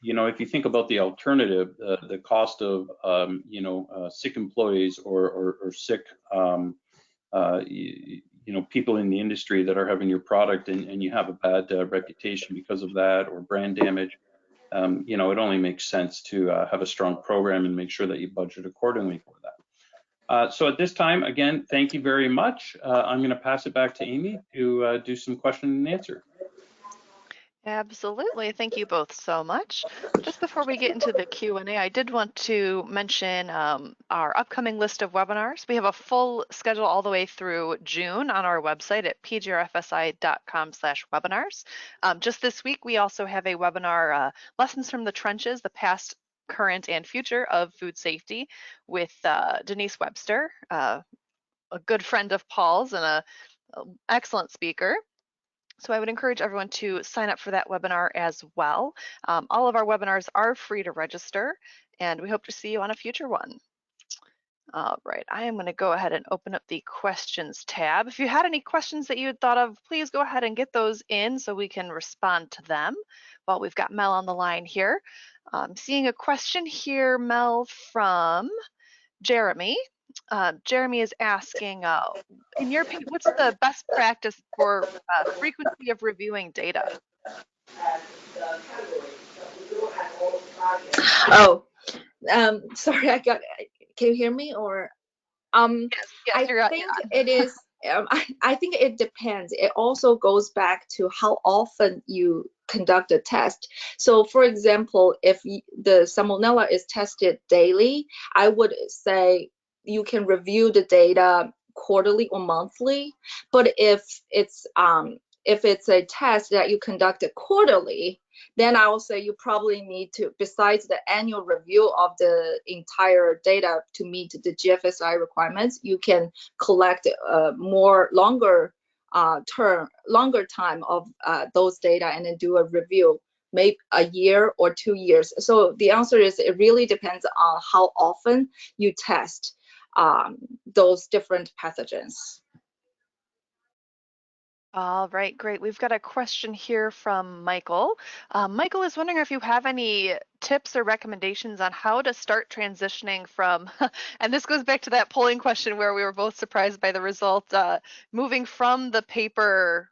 If you think about the alternative, the cost of, sick employees or sick, people in the industry that are having your product and you have a bad reputation because of that, or brand damage, it only makes sense to have a strong program and make sure that you budget accordingly for that. So at this time, again, thank you very much. I'm going to pass it back to Amy to do some question and answer. Absolutely. Thank you both so much. Just before we get into the Q&A, I did want to mention our upcoming list of webinars. We have a full schedule all the way through June on our website at pgrfsi.com/webinars. Just this week, we also have a webinar, Lessons from the Trenches, the Past, Current, and Future of Food Safety with Denise Webster, a good friend of Paul's and an excellent speaker. So I would encourage everyone to sign up for that webinar as well. All of our webinars are free to register, and we hope to see you on a future one. All right, I am going to go ahead and open up the questions tab. If you had any questions that you had thought of, please go ahead and get those in so we can respond to them while we've got Mel on the line here. I'm seeing a question here, Mel, from Jeremy. Jeremy is asking, in your opinion, what's the best practice for frequency of reviewing data? Oh, sorry, can you hear me? Or Yes, I think it is. I think it depends. It also goes back to how often you conduct a test. So, for example, if the salmonella is tested daily, I would say you can review the data quarterly or monthly. But if it's a test that you conducted quarterly, then I will say you probably need to, besides the annual review of the entire data to meet the GFSI requirements, you can collect longer time of those data and then do a review, maybe a year or 2 years. So the answer is it really depends on how often you test those different pathogens. All right, great. We've got a question here from Michael. Michael is wondering if you have any tips or recommendations on how to start transitioning from, and this goes back to that polling question where we were both surprised by the result, moving from the paper,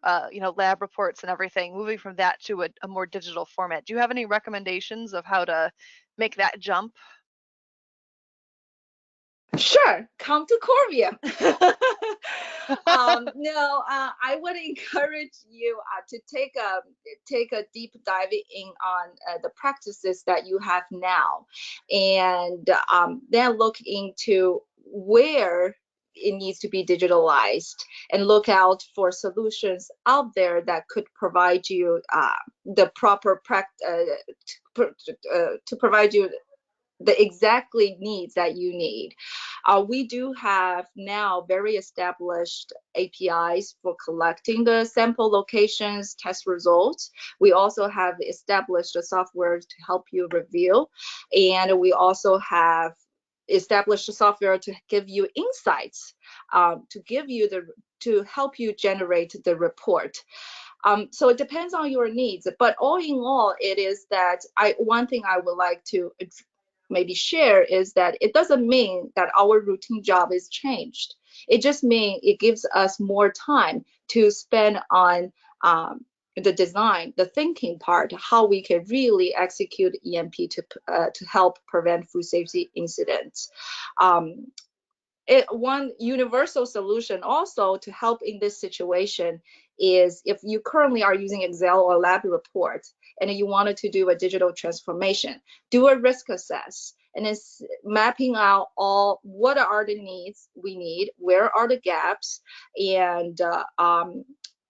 lab reports and everything, moving from that to a more digital format. Do you have any recommendations of how to make that jump? Sure, come to Corvium. No, I would encourage you to take a deep dive in on the practices that you have now, and then look into where it needs to be digitalized, and look out for solutions out there that could provide you the proper to provide you the exactly needs that you need. We do have now very established APIs for collecting the sample locations, test results. We also have established a software to help you review, and we also have established a software to give you insights, to help you generate the report. So it depends on your needs, but all in all, it is that one thing I would like to maybe share is that it doesn't mean that our routine job is changed. It just means it gives us more time to spend on the design, the thinking part, how we can really execute EMP to help prevent food safety incidents. One universal solution also to help in this situation is if you currently are using Excel or lab reports and you wanted to do a digital transformation, do a risk assess, and it's mapping out all what are the needs we need, where are the gaps, and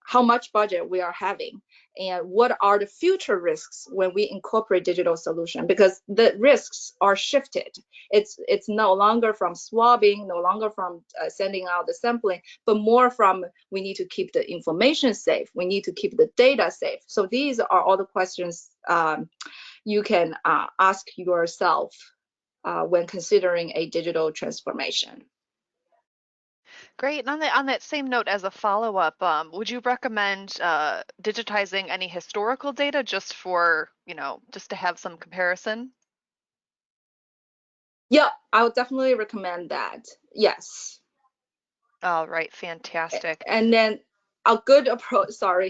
how much budget we are having, and what are the future risks when we incorporate digital solution, because the risks are shifted. It's no longer from swabbing, no longer from sending out the sampling, but more from we need to keep the information safe, we need to keep the data safe. So these are all the questions you can ask yourself when considering a digital transformation. Great. And on that same note, as a follow-up, would you recommend digitizing any historical data just for, just to have some comparison? Yeah, I would definitely recommend that. Yes. All right, fantastic. And then a good approach, to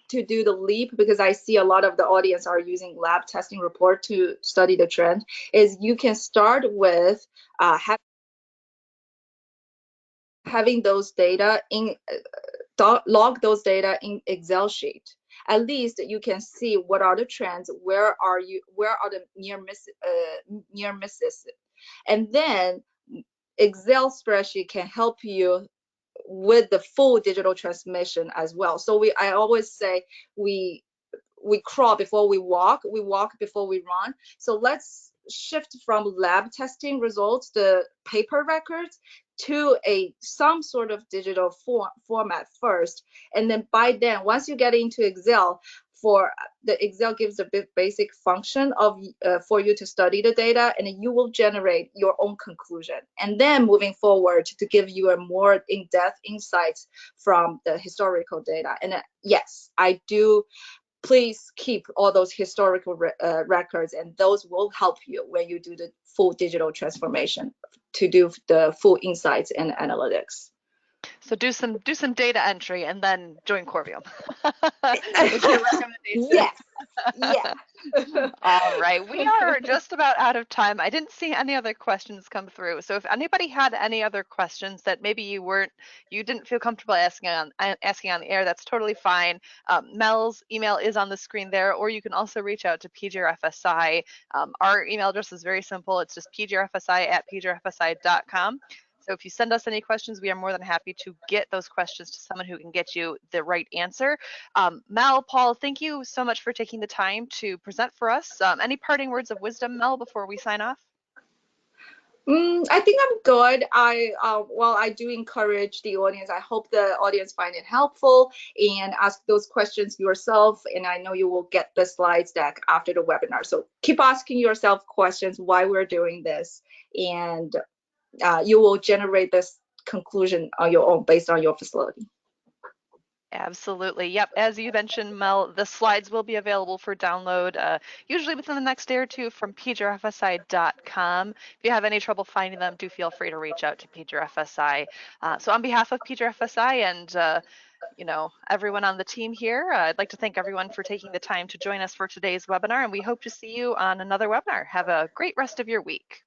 do the leap, because I see a lot of the audience are using lab testing report to study the trend, is you can start with having those data in log those data in Excel sheet. At least you can see what are the trends, where are the near misses, and then Excel spreadsheet can help you with the full digital transmission as well. So I always say we crawl before we walk before we run. So let's shift from lab testing results, the paper records, to some sort of digital format first. And then by then, once you get into Excel, the Excel gives a basic function for you to study the data, and you will generate your own conclusion. And then moving forward to give you a more in-depth insights from the historical data. And yes, I do. Please keep all those historical records, and those will help you when you do the full digital transformation to do the full insights and analytics. So do some data entry and then join Corvium. Is your recommendation? Yes. Yeah. All right, we are just about out of time. I didn't see any other questions come through. So if anybody had any other questions that maybe you didn't feel comfortable asking on the air, that's totally fine. Mel's email is on the screen there, or you can also reach out to PGRFSI. Our email address is very simple. It's just pgrfsi@pgrfsi.com. So if you send us any questions, we are more than happy to get those questions to someone who can get you the right answer. Mel, Paul, thank you so much for taking the time to present for us. Any parting words of wisdom, Mel, before we sign off? I think I'm good. I do encourage the audience. I hope the audience find it helpful and ask those questions yourself. And I know you will get the slides deck after the webinar. So keep asking yourself questions why we're doing this, and you will generate this conclusion on your own based on your facility. Absolutely. Yep. As you mentioned, Mel, the slides will be available for download usually within the next day or two from pgrfsi.com. If you have any trouble finding them, do feel free to reach out to PGRFSI. So on behalf of PGRFSI and everyone on the team here, I'd like to thank everyone for taking the time to join us for today's webinar, and we hope to see you on another webinar. Have a great rest of your week.